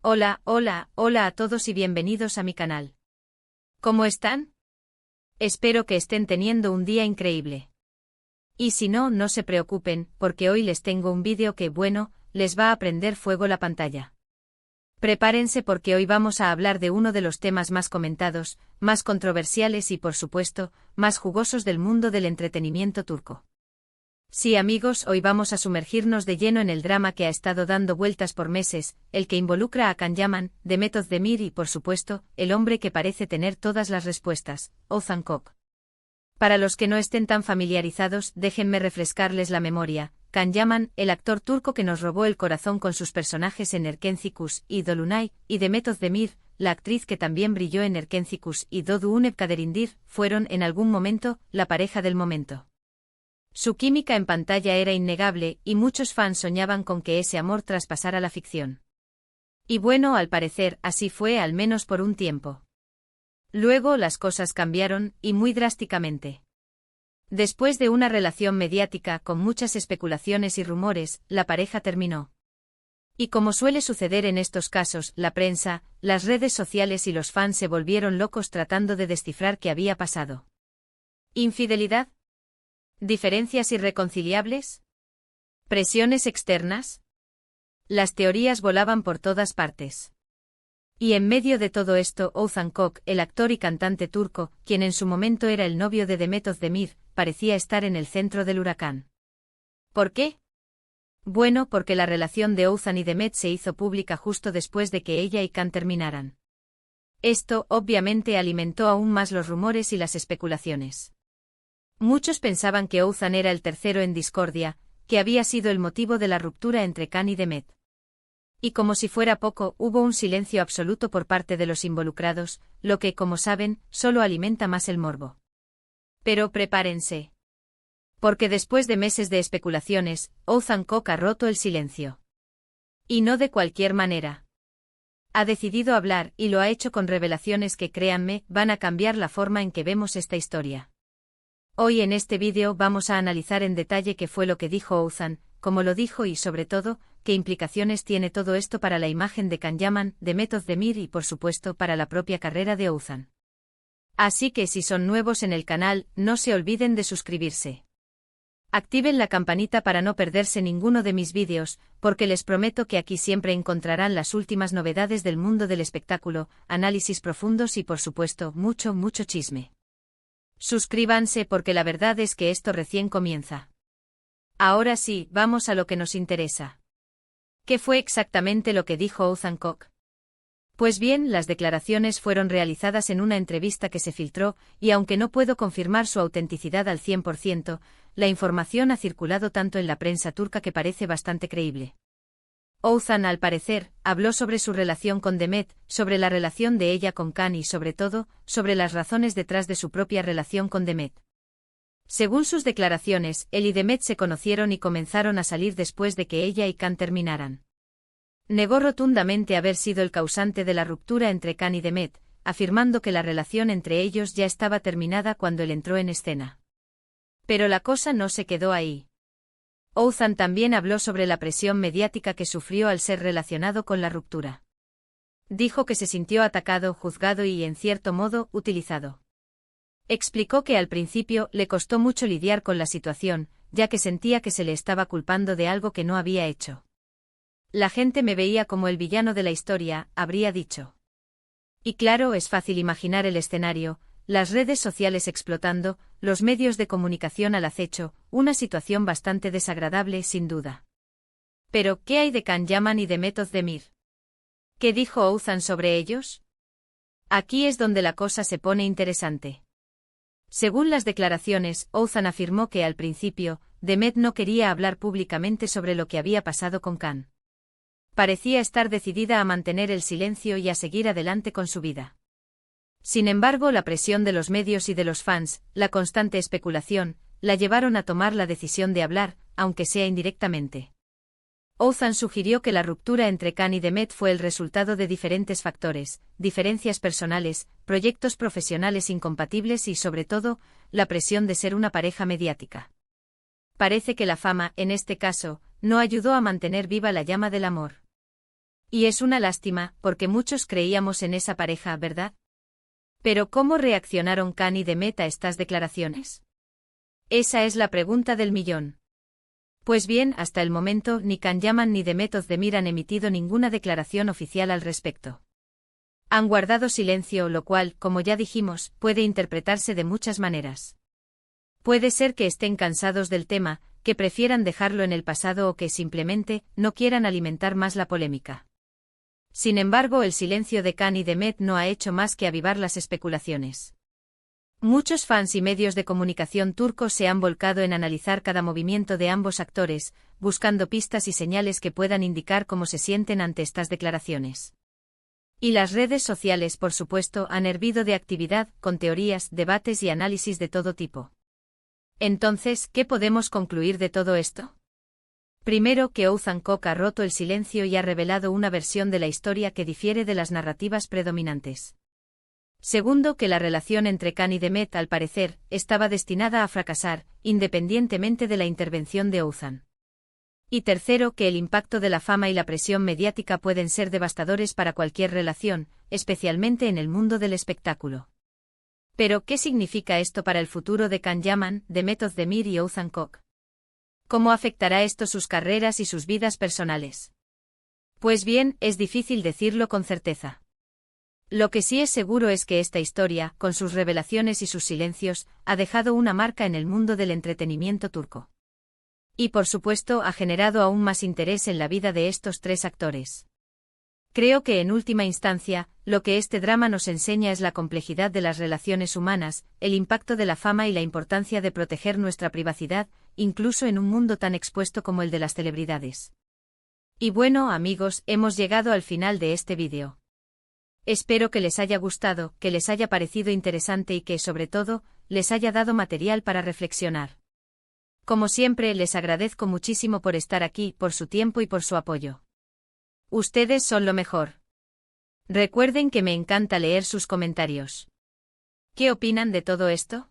Hola, hola, hola a todos y bienvenidos a mi canal. ¿Cómo están? Espero que estén teniendo un día increíble. Y si no, no se preocupen, porque hoy les tengo un vídeo que, bueno, les va a prender fuego la pantalla. Prepárense porque hoy vamos a hablar de uno de los temas más comentados, más controversiales y, por supuesto, más jugosos del mundo del entretenimiento turco. Sí, amigos, hoy vamos a sumergirnos de lleno en el drama que ha estado dando vueltas por meses, el que involucra a Can Yaman, Demet Özdemir y, por supuesto, el hombre que parece tener todas las respuestas, Oğuzhan Koç. Para los que no estén tan familiarizados, déjenme refrescarles la memoria. Can Yaman, el actor turco que nos robó el corazón con sus personajes en Erkenci y Dolunay, y Demet Özdemir, la actriz que también brilló en Erkenci y Doğdu Unep Kaderindir, fueron, en algún momento, la pareja del momento. Su química en pantalla era innegable, y muchos fans soñaban con que ese amor traspasara la ficción. Y bueno, al parecer, así fue al menos por un tiempo. Luego las cosas cambiaron, y muy drásticamente. Después de una relación mediática con muchas especulaciones y rumores, la pareja terminó. Y como suele suceder en estos casos, la prensa, las redes sociales y los fans se volvieron locos tratando de descifrar qué había pasado. ¿Infidelidad? ¿Diferencias irreconciliables? ¿Presiones externas? Las teorías volaban por todas partes. Y en medio de todo esto, Oğuzhan Koç, el actor y cantante turco, quien en su momento era el novio de Demet Özdemir, parecía estar en el centro del huracán. ¿Por qué? Bueno, porque la relación de Oğuzhan y Demet se hizo pública justo después de que ella y Can terminaran. Esto, obviamente, alimentó aún más los rumores y las especulaciones. Muchos pensaban que Oğuzhan era el tercero en discordia, que había sido el motivo de la ruptura entre Can y Demet. Y como si fuera poco, hubo un silencio absoluto por parte de los involucrados, lo que, como saben, solo alimenta más el morbo. Pero prepárense. Porque después de meses de especulaciones, Oğuzhan Koç ha roto el silencio. Y no de cualquier manera. Ha decidido hablar y lo ha hecho con revelaciones que, créanme, van a cambiar la forma en que vemos esta historia. Hoy en este vídeo vamos a analizar en detalle qué fue lo que dijo Oğuzhan, cómo lo dijo y sobre todo, qué implicaciones tiene todo esto para la imagen de Can Yaman, Demet Özdemir y por supuesto para la propia carrera de Oğuzhan. Así que si son nuevos en el canal, no se olviden de suscribirse. Activen la campanita para no perderse ninguno de mis vídeos, porque les prometo que aquí siempre encontrarán las últimas novedades del mundo del espectáculo, análisis profundos y por supuesto mucho chisme. Suscríbanse porque la verdad es que esto recién comienza. Ahora sí, vamos a lo que nos interesa. ¿Qué fue exactamente lo que dijo Oğuzhan Koç? Pues bien, las declaraciones fueron realizadas en una entrevista que se filtró, y aunque no puedo confirmar su autenticidad al 100%, la información ha circulado tanto en la prensa turca que parece bastante creíble. Oğuzhan, al parecer, habló sobre su relación con Demet, sobre la relación de ella con Can y sobre todo, sobre las razones detrás de su propia relación con Demet. Según sus declaraciones, él y Demet se conocieron y comenzaron a salir después de que ella y Can terminaran. Negó rotundamente haber sido el causante de la ruptura entre Can y Demet, afirmando que la relación entre ellos ya estaba terminada cuando él entró en escena. Pero la cosa no se quedó ahí. Oğuzhan también habló sobre la presión mediática que sufrió al ser relacionado con la ruptura. Dijo que se sintió atacado, juzgado y, en cierto modo, utilizado. Explicó que al principio le costó mucho lidiar con la situación, ya que sentía que se le estaba culpando de algo que no había hecho. La gente me veía como el villano de la historia, habría dicho. Y claro, es fácil imaginar el escenario, las redes sociales explotando, los medios de comunicación al acecho, una situación bastante desagradable sin duda. Pero, ¿qué hay de Can Yaman y Demet Özdemir? ¿Qué dijo Oğuzhan sobre ellos? Aquí es donde la cosa se pone interesante. Según las declaraciones, Oğuzhan afirmó que al principio, Demet no quería hablar públicamente sobre lo que había pasado con Can. Parecía estar decidida a mantener el silencio y a seguir adelante con su vida. Sin embargo, la presión de los medios y de los fans, la constante especulación, la llevaron a tomar la decisión de hablar, aunque sea indirectamente. Oğuzhan sugirió que la ruptura entre Can y Demet fue el resultado de diferentes factores, diferencias personales, proyectos profesionales incompatibles y, sobre todo, la presión de ser una pareja mediática. Parece que la fama, en este caso, no ayudó a mantener viva la llama del amor. Y es una lástima, porque muchos creíamos en esa pareja, ¿verdad? Pero ¿cómo reaccionaron Khan y Demet a estas declaraciones? Esa es la pregunta del millón. Pues bien, hasta el momento ni Can Yaman ni Demet Özdemir han emitido ninguna declaración oficial al respecto. Han guardado silencio, lo cual, como ya dijimos, puede interpretarse de muchas maneras. Puede ser que estén cansados del tema, que prefieran dejarlo en el pasado o que simplemente no quieran alimentar más la polémica. Sin embargo, el silencio de Khan y Demet no ha hecho más que avivar las especulaciones. Muchos fans y medios de comunicación turcos se han volcado en analizar cada movimiento de ambos actores, buscando pistas y señales que puedan indicar cómo se sienten ante estas declaraciones. Y las redes sociales, por supuesto, han hervido de actividad, con teorías, debates y análisis de todo tipo. Entonces, ¿qué podemos concluir de todo esto? Primero, que Oğuzhan Koç ha roto el silencio y ha revelado una versión de la historia que difiere de las narrativas predominantes. Segundo, que la relación entre Khan y Demet, al parecer, estaba destinada a fracasar, independientemente de la intervención de Oğuzhan. Y tercero, que el impacto de la fama y la presión mediática pueden ser devastadores para cualquier relación, especialmente en el mundo del espectáculo. Pero, ¿qué significa esto para el futuro de Can Yaman, Demet Özdemir y Oğuzhan Koç? ¿Cómo afectará esto sus carreras y sus vidas personales? Pues bien, es difícil decirlo con certeza. Lo que sí es seguro es que esta historia, con sus revelaciones y sus silencios, ha dejado una marca en el mundo del entretenimiento turco. Y por supuesto ha generado aún más interés en la vida de estos tres actores. Creo que en última instancia, lo que este drama nos enseña es la complejidad de las relaciones humanas, el impacto de la fama y la importancia de proteger nuestra privacidad, incluso en un mundo tan expuesto como el de las celebridades. Y bueno, amigos, hemos llegado al final de este vídeo. Espero que les haya gustado, que les haya parecido interesante y que, sobre todo, les haya dado material para reflexionar. Como siempre, les agradezco muchísimo por estar aquí, por su tiempo y por su apoyo. Ustedes son lo mejor. Recuerden que me encanta leer sus comentarios. ¿Qué opinan de todo esto?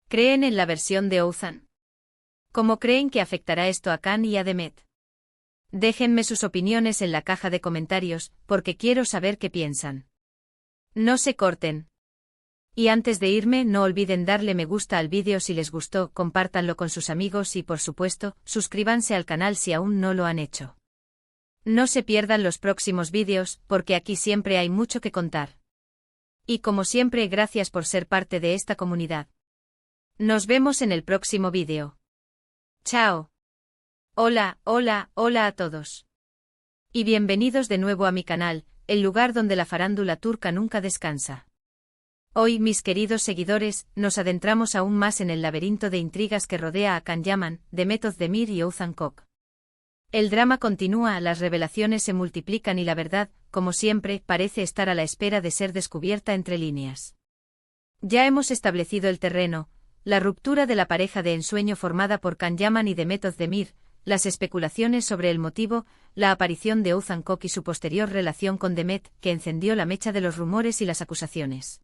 ¿Creen en la versión de Oğuzhan? ¿Cómo creen que afectará esto a Khan y a Demet? Déjenme sus opiniones en la caja de comentarios, porque quiero saber qué piensan. No se corten. Y antes de irme, no olviden darle me gusta al vídeo si les gustó, compártanlo con sus amigos y, por supuesto, suscríbanse al canal si aún no lo han hecho. No se pierdan los próximos vídeos, porque aquí siempre hay mucho que contar. Y como siempre, gracias por ser parte de esta comunidad. Nos vemos en el próximo vídeo. Chao. Hola, hola, hola a todos. Y bienvenidos de nuevo a mi canal, el lugar donde la farándula turca nunca descansa. Hoy, mis queridos seguidores, nos adentramos aún más en el laberinto de intrigas que rodea a Can Yaman, Demet Özdemir y Oğuzhan Koç. El drama continúa, las revelaciones se multiplican y la verdad, como siempre, parece estar a la espera de ser descubierta entre líneas. Ya hemos establecido el terreno, la ruptura de la pareja de ensueño formada por Can Yaman y Demet Özdemir, las especulaciones sobre el motivo, la aparición de Oğuzhan Koç y su posterior relación con Demet, que encendió la mecha de los rumores y las acusaciones.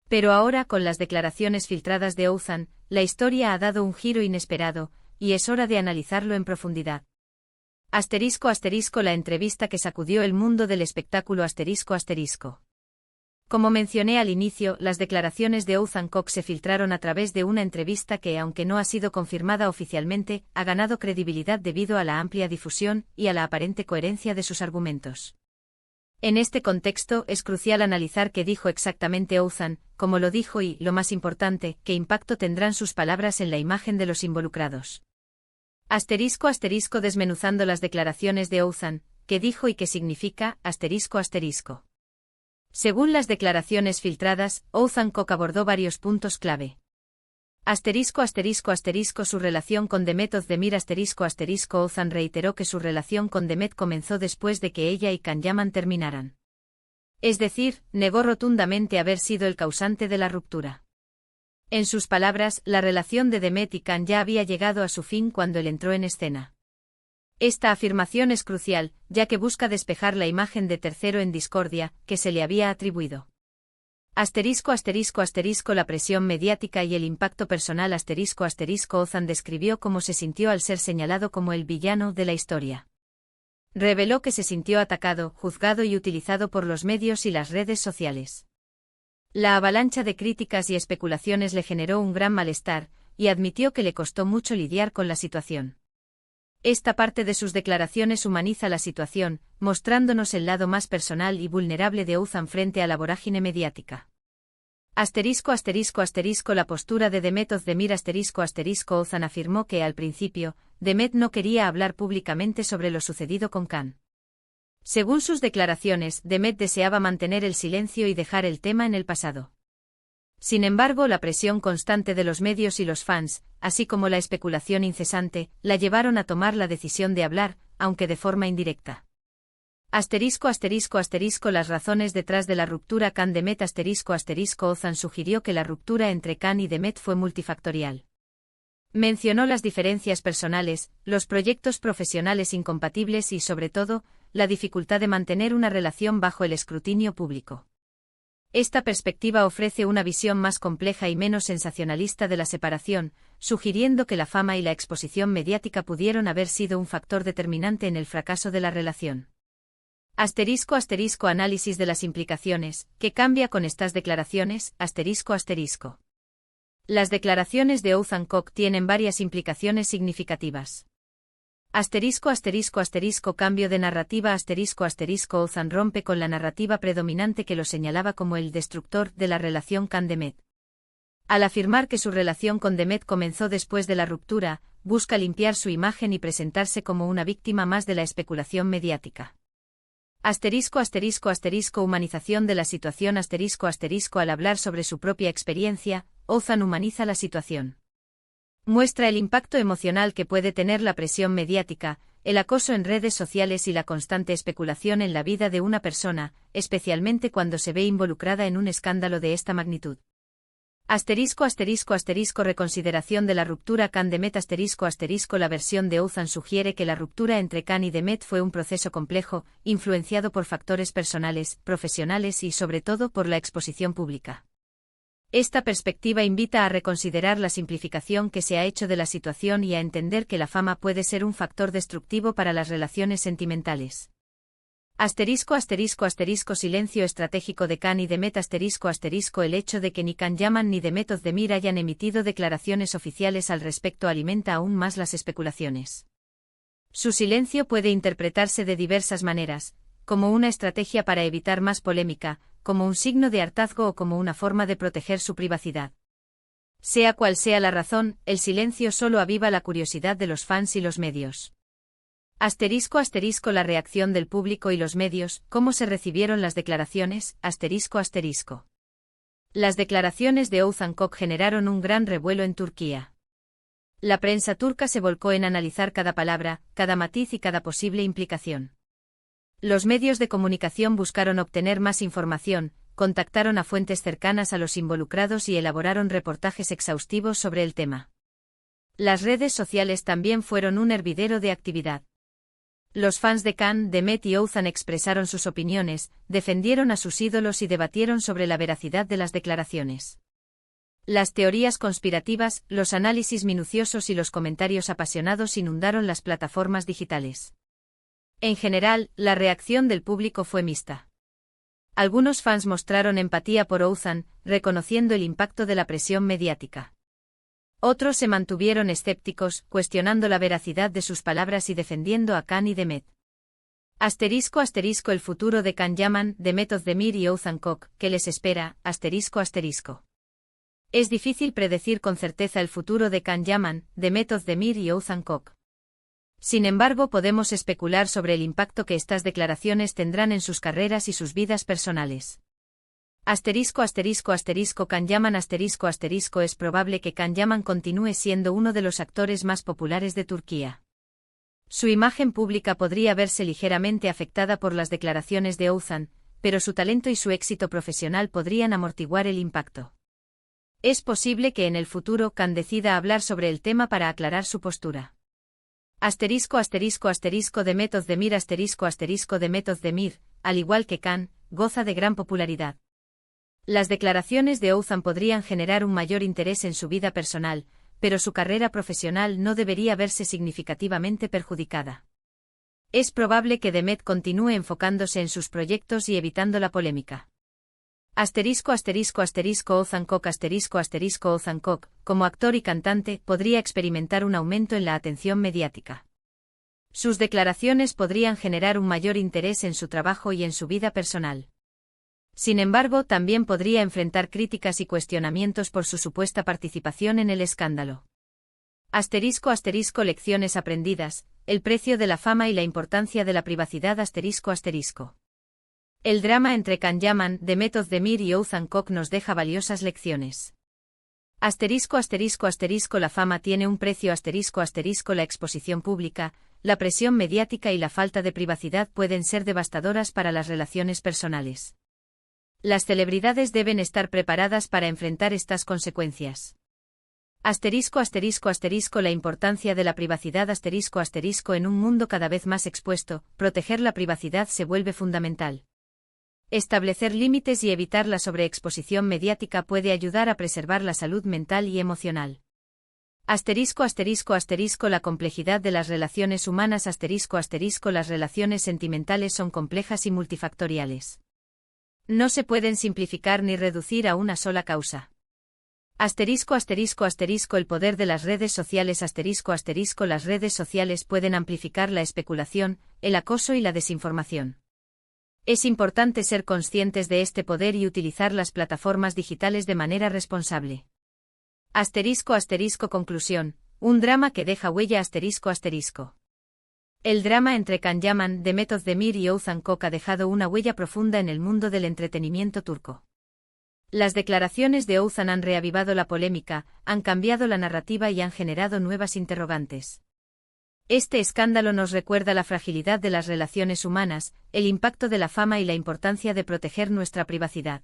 Pero ahora, con las declaraciones filtradas de Oğuzhan, la historia ha dado un giro inesperado, y es hora de analizarlo en profundidad. *** La entrevista que sacudió el mundo del espectáculo ***. Como mencioné al inicio, las declaraciones de Oğuzhan Koç se filtraron a través de una entrevista que, aunque no ha sido confirmada oficialmente, ha ganado credibilidad debido a la amplia difusión y a la aparente coherencia de sus argumentos. En este contexto, es crucial analizar qué dijo exactamente Oğuzhan, cómo lo dijo y, lo más importante, qué impacto tendrán sus palabras en la imagen de los involucrados. *** Desmenuzando las declaraciones de Oğuzhan, qué dijo y qué significa, ***. Según las declaraciones filtradas, Oğuzhan Koç abordó varios puntos clave. Su relación con Demet Özdemir Oğuzhan reiteró que su relación con Demet comenzó después de que ella y Can Yaman terminaran. Es decir, negó rotundamente haber sido el causante de la ruptura. En sus palabras, la relación de Demet y Khan ya había llegado a su fin cuando él entró en escena. Esta afirmación es crucial, ya que busca despejar la imagen de tercero en discordia, que se le había atribuido. La presión mediática y el impacto personal Oğuzhan describió cómo se sintió al ser señalado como el villano de la historia. Reveló que se sintió atacado, juzgado y utilizado por los medios y las redes sociales. La avalancha de críticas y especulaciones le generó un gran malestar, y admitió que le costó mucho lidiar con la situación. Esta parte de sus declaraciones humaniza la situación, mostrándonos el lado más personal y vulnerable de Ouzhan frente a la vorágine mediática. La postura de Demet Özdemir Ouzhan afirmó que al principio, Demet no quería hablar públicamente sobre lo sucedido con Can. Según sus declaraciones, Demet deseaba mantener el silencio y dejar el tema en el pasado. Sin embargo, la presión constante de los medios y los fans, así como la especulación incesante, la llevaron a tomar la decisión de hablar, aunque de forma indirecta. Las razones detrás de la ruptura Can-Demet Ouzhan sugirió que la ruptura entre Can y Demet fue multifactorial. Mencionó las diferencias personales, los proyectos profesionales incompatibles y, sobre todo, la dificultad de mantener una relación bajo el escrutinio público. Esta perspectiva ofrece una visión más compleja y menos sensacionalista de la separación, sugiriendo que la fama y la exposición mediática pudieron haber sido un factor determinante en el fracaso de la relación. Análisis de las implicaciones. ¿Qué cambia con estas declaraciones? Las declaraciones de Ouzhan Koc tienen varias implicaciones significativas. Cambio de narrativa. Ouzhan rompe con la narrativa predominante que lo señalaba como el destructor de la relación Can-Demet. Al afirmar que su relación con Demet comenzó después de la ruptura, busca limpiar su imagen y presentarse como una víctima más de la especulación mediática. Humanización de la situación. Al hablar sobre su propia experiencia, Ouzhan humaniza la situación. Muestra el impacto emocional que puede tener la presión mediática, el acoso en redes sociales y la constante especulación en la vida de una persona, especialmente cuando se ve involucrada en un escándalo de esta magnitud. Reconsideración de la ruptura Can-Demet. La versión de Ouzhan sugiere que la ruptura entre Can y Demet fue un proceso complejo, influenciado por factores personales, profesionales y sobre todo por la exposición pública. Esta perspectiva invita a reconsiderar la simplificación que se ha hecho de la situación y a entender que la fama puede ser un factor destructivo para las relaciones sentimentales. Silencio estratégico de Can y Demet. El hecho de que ni Can Yaman ni Demet Özdemir hayan emitido declaraciones oficiales al respecto alimenta aún más las especulaciones. Su silencio puede interpretarse de diversas maneras, como una estrategia para evitar más polémica, como un signo de hartazgo o como una forma de proteger su privacidad. Sea cual sea la razón, el silencio solo aviva la curiosidad de los fans y los medios. La reacción del público y los medios. ¿Cómo se recibieron las declaraciones? Las declaraciones de Ouzhan Koc generaron un gran revuelo en Turquía. La prensa turca se volcó en analizar cada palabra, cada matiz y cada posible implicación. Los medios de comunicación buscaron obtener más información, contactaron a fuentes cercanas a los involucrados y elaboraron reportajes exhaustivos sobre el tema. Las redes sociales también fueron un hervidero de actividad. Los fans de Can, Demet y Ouzhan expresaron sus opiniones, defendieron a sus ídolos y debatieron sobre la veracidad de las declaraciones. Las teorías conspirativas, los análisis minuciosos y los comentarios apasionados inundaron las plataformas digitales. En general, la reacción del público fue mixta. Algunos fans mostraron empatía por Ouzhan, reconociendo el impacto de la presión mediática. Otros se mantuvieron escépticos, cuestionando la veracidad de sus palabras y defendiendo a Can y Demet. El futuro de Can Yaman, Demet Özdemir y Ouzhan Koc, ¿qué les espera? Es difícil predecir con certeza el futuro de Can Yaman, Demet Özdemir y Ouzhan Koc. Sin embargo, podemos especular sobre el impacto que estas declaraciones tendrán en sus carreras y sus vidas personales. Can Yaman Es probable que Can Yaman continúe siendo uno de los actores más populares de Turquía. Su imagen pública podría verse ligeramente afectada por las declaraciones de Ouzhan, pero su talento y su éxito profesional podrían amortiguar el impacto. Es posible que en el futuro Can decida hablar sobre el tema para aclarar su postura. Demet Özdemir, al igual que Can, goza de gran popularidad. Las declaraciones de Ouzhan podrían generar un mayor interés en su vida personal, pero su carrera profesional no debería verse significativamente perjudicada. Es probable que Demet continúe enfocándose en sus proyectos y evitando la polémica. Ethan Cook, como actor y cantante, podría experimentar un aumento en la atención mediática. Sus declaraciones podrían generar un mayor interés en su trabajo y en su vida personal. Sin embargo, también podría enfrentar críticas y cuestionamientos por su supuesta participación en el escándalo. Lecciones aprendidas, el precio de la fama y la importancia de la privacidad. El drama entre Can Yaman, Demet Özdemir y Oğuzhan Koç nos deja valiosas lecciones. La fama tiene un precio. La exposición pública, la presión mediática y la falta de privacidad pueden ser devastadoras para las relaciones personales. Las celebridades deben estar preparadas para enfrentar estas consecuencias. La importancia de la privacidad. En un mundo cada vez más expuesto, proteger la privacidad se vuelve fundamental. Establecer límites y evitar la sobreexposición mediática puede ayudar a preservar la salud mental y emocional. La complejidad de las relaciones humanas. Las relaciones sentimentales son complejas y multifactoriales. No se pueden simplificar ni reducir a una sola causa. El poder de las redes sociales. Las redes sociales pueden amplificar la especulación, el acoso y la desinformación. Es importante ser conscientes de este poder y utilizar las plataformas digitales de manera responsable. Conclusión. Un drama que deja huella. El drama entre Can Yaman, Demet Özdemir y Oğuzhan Koç ha dejado una huella profunda en el mundo del entretenimiento turco. Las declaraciones de Oğuzhan han reavivado la polémica, han cambiado la narrativa y han generado nuevas interrogantes. Este escándalo nos recuerda la fragilidad de las relaciones humanas, el impacto de la fama y la importancia de proteger nuestra privacidad.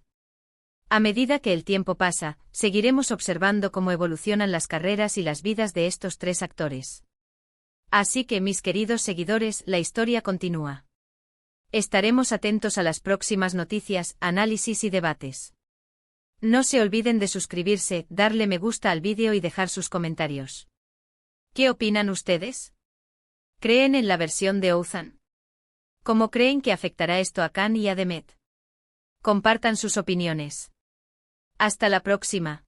A medida que el tiempo pasa, seguiremos observando cómo evolucionan las carreras y las vidas de estos tres actores. Así que, mis queridos seguidores, la historia continúa. Estaremos atentos a las próximas noticias, análisis y debates. No se olviden de suscribirse, darle me gusta al vídeo y dejar sus comentarios. ¿Qué opinan ustedes? ¿Creen en la versión de Oğuzhan? ¿Cómo creen que afectará esto a Can y a Demet? Compartan sus opiniones. Hasta la próxima.